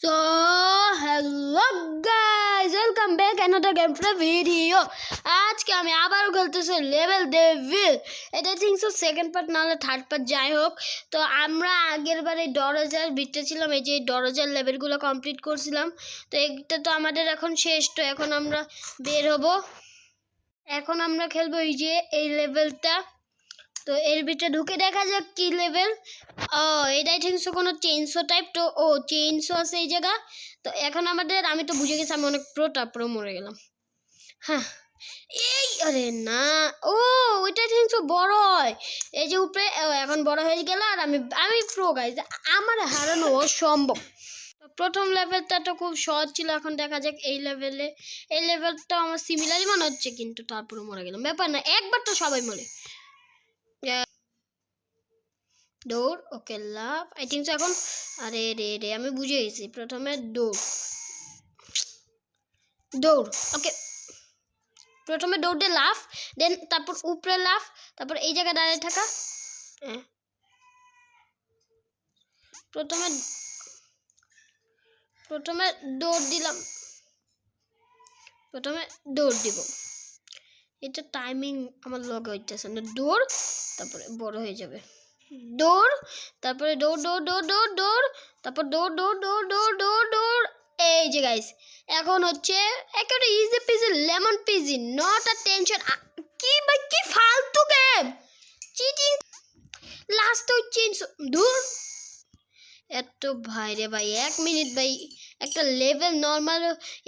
So hello guys, welcome back another gameplay video. আজকে আমি আবারও খেলতেছি লেভেল ডেভিল। এটা থিংক সো সেকেন্ড পার্ট নাহলে থার্ড পার্ট, যাই হোক। তো আমরা আগের বারে ডরজার বিটতে ছিলাম, এই যে ডরজার লেভেলগুলো কমপ্লিট করছিলাম। তো এটা তো আমাদের এখন শেষ, তো এখন আমরা বের হব। এখন আমরা খেলবো এই যে এই লেভেলটা। তো এর ভিতরে ঢুকে দেখা যাক কি লেভেল। এটাই থিংস কোনো চেইনসো টাইপ। তো চেইনসো আছে এই জায়গা। তো এখন আমি তো বুঝে গেছি আমি অনেক প্রো মরে গেলাম। হ্যাঁ এই আরে না, ওইটা থিংস বড় হয় এই যে উপরে। এখন বড় হয়ে গেল আর আমি প্রো গাইজ, আমার হারানো অসম্ভব। তো প্রথম লেভেলটা তো খুব সহজ ছিল, এখন দেখা যাক এই লেভেলটা আমার সিমিলারই মনে হচ্ছে, কিন্তু তারপরে মরে গেলাম। ব্যাপার না, একবার তো সবাই মরে। দৌড়, ওকে লাভ, আই থিঙ্ক এখন। আরে রে আমি বুঝে গেছি, প্রথমে দৌড় ওকে, প্রথমে দৌড় দিয়ে লাফ, দেন তারপর উপরে লাফ, তারপর এই জায়গায় দাঁড়িয়ে থাকা। প্রথমে দৌড় দিলাম, প্রথমে দৌড় দিব। এটা টাইমিং আমার লগে হইতেছে না। দৌড়, তারপরে বড় হয়ে যাবে। দৌড়, তারপরে দৌড় দৌড় দৌড় দৌড় দৌড়, তারপর দৌড় দৌড় দৌড় দৌড় দৌড় দৌড়। এই যে গাইস, এখন হচ্ছে একেবারে easy PG lemon PG, not a tension. কি ভাই, কি ফালতু গেম, চিটিং। লাস্ট হচ্ছে দূর এত ভাই রে ভাই, 1 মিনিট ভাই একটা লেভেল নর্মাল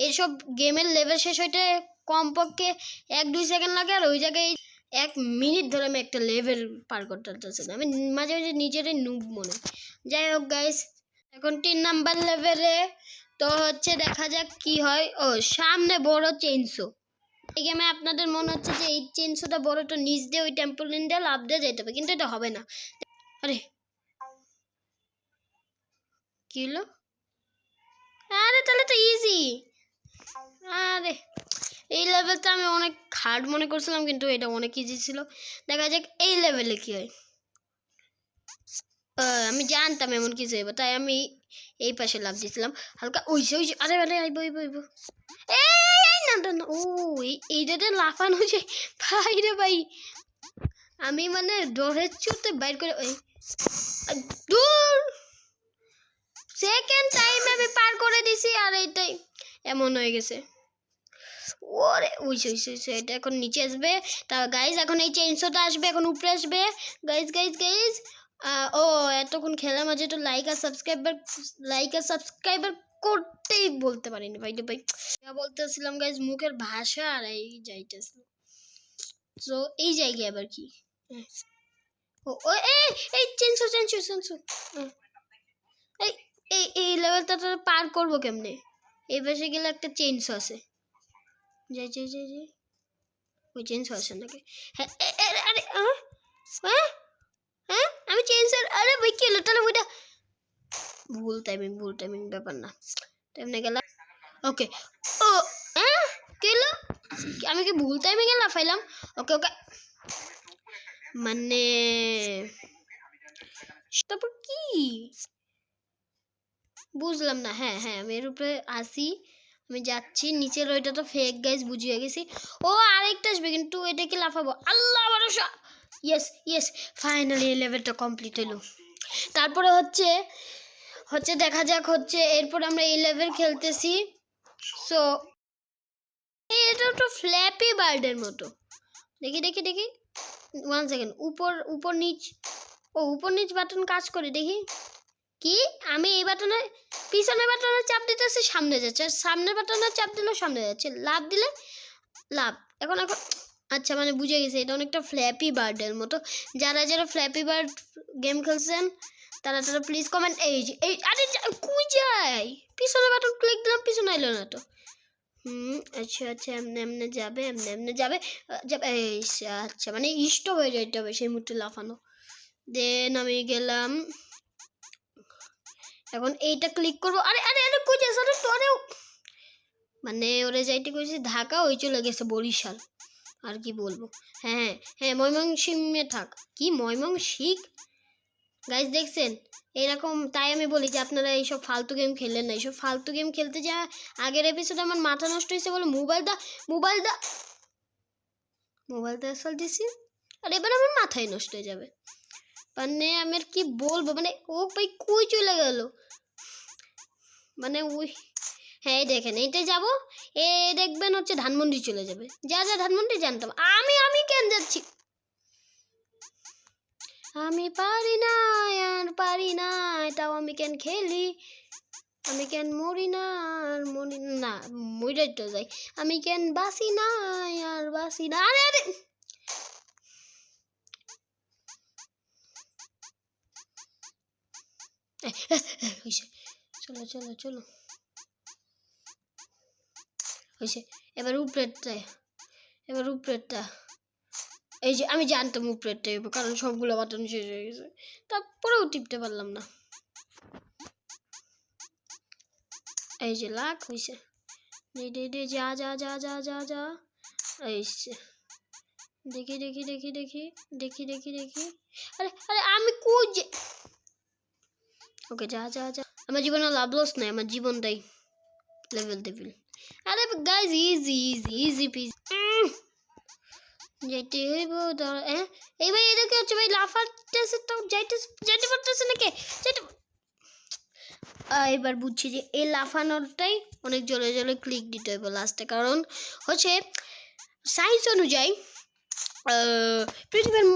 এসব গেমের লেভেল শেষ হইতে কমপক্ষে 1-2 সেকেন্ড লাগে, আর ওই জায়গায় 1 মিনিট ধরে আমি একটা লেভেল পার করতে পারতেছি না। আমি মাঝে মাঝে নিজেরই নুব মনে। যাই হোক গাইস, এখন 3 নাম্বার লেভেলে। তো হচ্ছে দেখা যাক কি হয়। সামনে বড় চেইনসো। এই গেমে আপনাদের মনে হচ্ছে যে এই চেইনসোটা বড়, তো নিচ দিয়ে ওই টেম্পোলিন দিয়ে লাফ দিয়ে যেতে হবে, কিন্তু এটা হবে না। আরে কি হলো? আরে তাহলে তো ইজি। আরে এই লেভেলটা আমি অনেক হার্ড মনে করছিলাম, কিন্তু এটা অনেক ইজি ছিল। দেখা যাক এই লেভেলে কি হয়। আমি জানতাম এমন কিছু হইব, তাই আমি এই পাশে লাভ দিয়েছিলাম হালকা। ওই আরে আরে আইব আইব আইব। এই না না, এইটাতে লাফানো যায় ভাই রে ভাই। আমি মানে ডরের চুতে বাইর করে দূর সেকেন্ড টাইম আমি পার করে দিছি, আর এইটাই এমন হয়ে গেছে। ওরে ওই এটা এখন নিচে আসবে। তা গাইজ এখন এই চেইনসোটা আসবে, এখন উপরে আসবে। গাইজ গাইজ গাইজ এতক্ষণ খেলার মাঝে তো লাইক আর সাবস্ক্রাইবার করতেই বলতে পারিনি ভাই ভাই। বলতেছিলাম গাইজ, মুখের ভাষা আর এই যাইতেছিল। তো এই জায়গায় আবার কি? এই চেইনসো এই লেভেলটা তো পার করবো কেমনে? এই পাশে গেলে একটা চেইনসো আছে। যাই ওই চেঞ্জ হচ্ছে নাকি? হ্যাঁ আরে হ্যাঁ আমি চেঞ্জ, আরে ভাই কি হলো? তাহলে ওইটা ভুল টাইমিং ব্যাপার না। তেমনি গেলাম। ওকে কি হলো? আমি কি ভুল টাইমিংয়ে লাফাইলাম? ওকে মানে তারপর কি বুঝলাম না। হ্যাঁ আমি এর উপরে আসি, আমি যাচ্ছি। নিচের ওইটা তো ফেক গাইজ, বুঝিয়ে গেছি। আরেকটা আসবে, কিন্তু এটা কি লাফাবো? আল্লাহ ভরসা। ইয়েস ফাইনালি এই লেভেলটা কমপ্লিট হলো। তারপরে হচ্ছে দেখা যাক হচ্ছে এরপর আমরা এই লেভেল খেলতেছি। সো এটা তো ফ্ল্যাপি বার্ডের মতো। দেখি 1 সেকেন্ড। উপর নিচ উপর নিচ বাটন কাজ করে দেখি কি? আমি এই বাটনে, পিছনের বাটনে চাপ দিতেছি সামনে যাচ্ছে, সামনের বাটনে চাপ দিলে সামনে যাচ্ছে, লাভ দিলে লাভ। এখন আচ্ছা মানে বুঝে গেছি, এটা অনেকটা ফ্ল্যাপি বার্ডের মতো। যারা ফ্ল্যাপি বার্ড গেম খেলছেন তারা প্লিজ কমেন্ট। এই আরে কই যাই, পিছনের বাটন ক্লিক দিলাম, পিছনে এলো না তো। আচ্ছা এমনি যাবে আচ্ছা মানে স্টপ হয়ে যাইতে হবে সেই মুহূর্তে লাফানো। দেন আমি গেলাম, এখন এইটা ক্লিক করবো। আরে কই যাস? আরে তোরেও মানে ওরে যাইতে কইছি ঢাকা, ওই চলে গেছে বরিশাল। আর কি বলবো। হ্যাঁ ময়মনসিংহে থাক। কি ময়মনসিংহ? গাইস দেখছেন এরকম, তাই আমি বলি যে আপনারা এইসব ফালতু গেম খেলেন না। এইসব ফালতু গেম খেলতে যা আগের এপিসোডে আমার মাথা নষ্ট হয়েছে বলে মোবাইলটা আসল দিছি, আর এবার আমার মাথায় নষ্ট হয়ে যাবে। মানে আমি আর কি বলবো, মানে ও ভাই কই চলে গেল, মানে ওই হ্যাঁ দেখেন এইটা যাবো, এ দেখবেন হচ্ছে ধানমন্ডি চলে যাবে। যা ধানমন্ডি জানতাম আমি কেন যাচ্ছি, আমি পারি না আর পারি না, এটাও আমি কেন খেলি, আমি কেন মরি না আর মরি না, মরে তো যাই, আমি কেন বাসি না আর বাসি না। আরে আরে হইছে, চলো চলো চলো হইছে। এবার উপরেরটা এই যে আমি জানতাম উপরেরটা, কারণ সবগুলো বাটন শেষ হয়ে গেছে, তারপরেও টিপতে পারলাম না। এই যে লাখ হইছে, যা যা যা যা যা যা এইছে, দেখি দেখি দেখি দেখি দেখি দেখি দেখি, আরে আরে আমি কই যে, ওকে যা যা যা, আমার জীবনে লাভ লস নাই, আমার জীবনটাই লেভেল ডেভিল। আরে guys easy easy easy PG যাইতে হইব। হ্যাঁ এই ভাই এদিকে হচ্ছে ভাই লাফাতেছে তো, যাইতে পারতেছে নাকি যাইতে। এবার বুঝছি যে এই লাফানোরটাই অনেক জোরে জোরে ক্লিক দিতে হইব লাস্টে, কারণ হচ্ছে সায়েন্স অনুযায়ী পৃথিবীর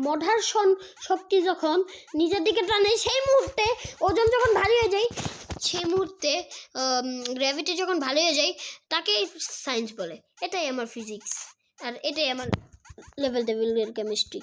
মধ্যাকর্ষণ শক্তি যখন নিজের দিকে টানে, সেই মুহূর্তে ওজন যখন ভারী হয়ে যায়, সেই মুহূর্তে গ্র্যাভিটি যখন ভারী হয়ে যায়, তাকেই সায়েন্স বলে। এটাই আমার ফিজিক্স, আর এটাই আমার লেভেল ডেভিলের কেমিস্ট্রি।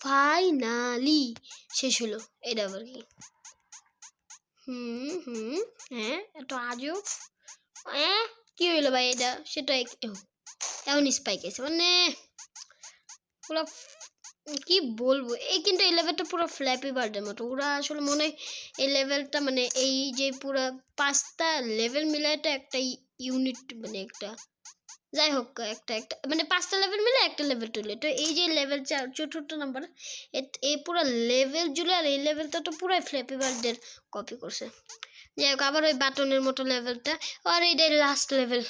ফাইনালি শেষ হলো। এটা আবার কি? হ্যাঁ এত আজও কি হইলো ভাই এটা, সেটাই এমন স্পাইক আছে, মানে পুরো কি বলবো, এই কিন্তু এই লেভেলটা পুরো ফ্ল্যাপি বার্ডের মতো। ওরা আসলে মনে হয় এই লেভেলটা, মানে এই যে পুরো 5টা লেভেল মিলে এটা একটা ইউনিট, মানে একটা যাই হোক একটা মানে 5টা লেভেল মিলে একটা লেভেল তুলে, তো এই যে লেভেল 4 নাম্বার, এই পুরো লেভেল জুড়ে, আর এই লেভেলটা তো পুরো ফ্ল্যাপি বার্ডের কপি করছে। যাই হোক আবার ওই বাটনের মতো লেভেলটা, আর এইটাই লাস্ট লেভেল।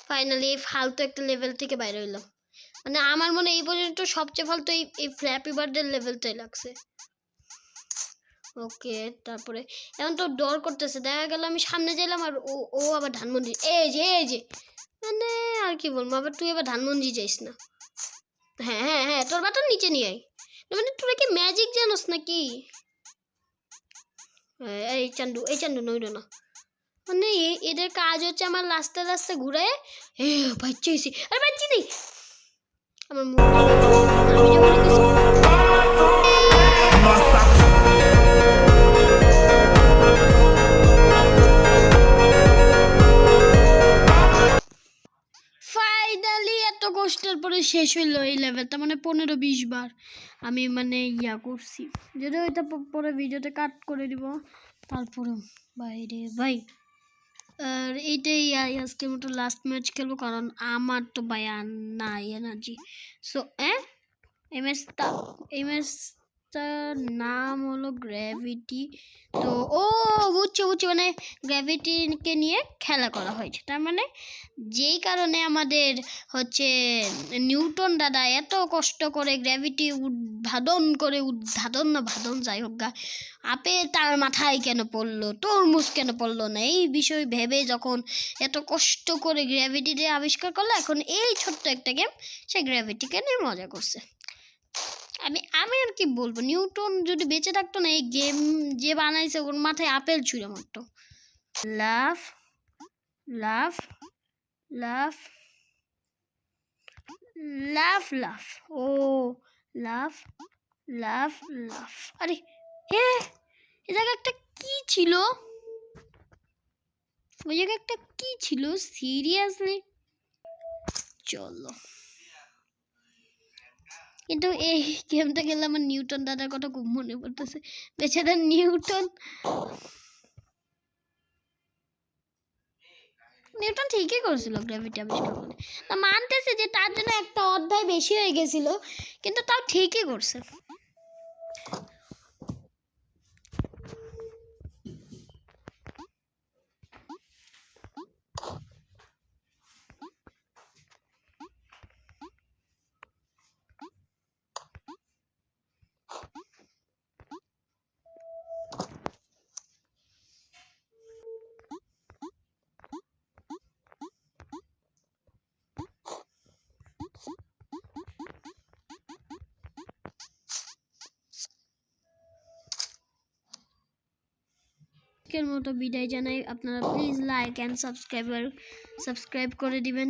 ফাইনালি এই ফালতু একটা লেভেল থেকে বাইরে হইলাম। মানে আমার মনে এই পর্যন্ত সবচেয়ে ফালতু এই ফ্ল্যাপি বার্ডের লেভেলটাই লাগছে। ওকে তারপরে এখন তো ডর করতেছে, দেখা গেল আমি সামনে যাইলাম আর ও আবার ধানমন্ডি, এই যে মানে আর কি বলবো, আবার তুই আবার ধানমন্ডি যাইস না। হ্যাঁ হ্যাঁ হ্যাঁ তোর বাটন নিচে নিয়ে আয়, মানে তোরা কি ম্যাজিক জানোস নাকি? এই চান্দু নইল না, মানে এদের কাজ হচ্ছে আমার রাস্তা ঘুরে বাচ্চাইছি, আরে বাচ্চি নেই আমার ফাইনালি এত কষ্টের পরে শেষ হইলো এই লেভেলটা, মানে 15-20 বার আমি মানে ইয়া করছি, যদিও এটা পরে ভিডিওতে কাট করে দিব। তারপরে বাইরে ভাই, আর এইটাই আজকের মতো লাস্ট ম্যাচ খেলবো, কারণ আমার তো ভাই আর নাই এনার্জি। সো এই ম্যাচটার নাম হলো গ্র্যাভিটি। তো বুঝছি মানে গ্র্যাভিটিকে নিয়ে খেলা করা হয়েছে, তার মানে যেই কারণে আমাদের হচ্ছে নিউটন দাদা এত কষ্ট করে গ্র্যাভিটি উদ্ভাবন যাই হোক গা, তার মাথায় কেন পড়লো, তরমুজ কেন পড়লো না, এই বিষয় ভেবে যখন এত কষ্ট করে গ্র্যাভিটিকে আবিষ্কার করলো, এখন এই ছোট্ট একটা গেম সে গ্র্যাভিটিকে নিয়ে মজা করছে। আমি আর কি বলবো, নিউটন যদি বেঁচে থাকতো না, এই গেম যে বানাইছে ওর মাথায় আপেল ছুঁড়ে মারতো। লাভ লাভ লাভ লাভ লাভ ও লাভ লাভ লাভ, আরে এ জায়গায় একটা কি ছিল, ওই জায়গায় একটা কি ছিল সিরিয়াসলি। চলো কিন্তু এই গেমটা খেলে আমার নিউটন দাদার কথা খুব মনে পড়তেছে। বেচারা নিউটন ঠিকই করছিল গ্র্যাভিটি আবিষ্কার করে। মানতেছে যে তার জন্য একটা অধ্যায় বেশি হয়ে গেছিল, কিন্তু তাও ঠিকই করছে। আজকের মতো বিদায় জানাই। আপনারা প্লিজ লাইক অ্যান্ড সাবস্ক্রাইব করে দিবেন।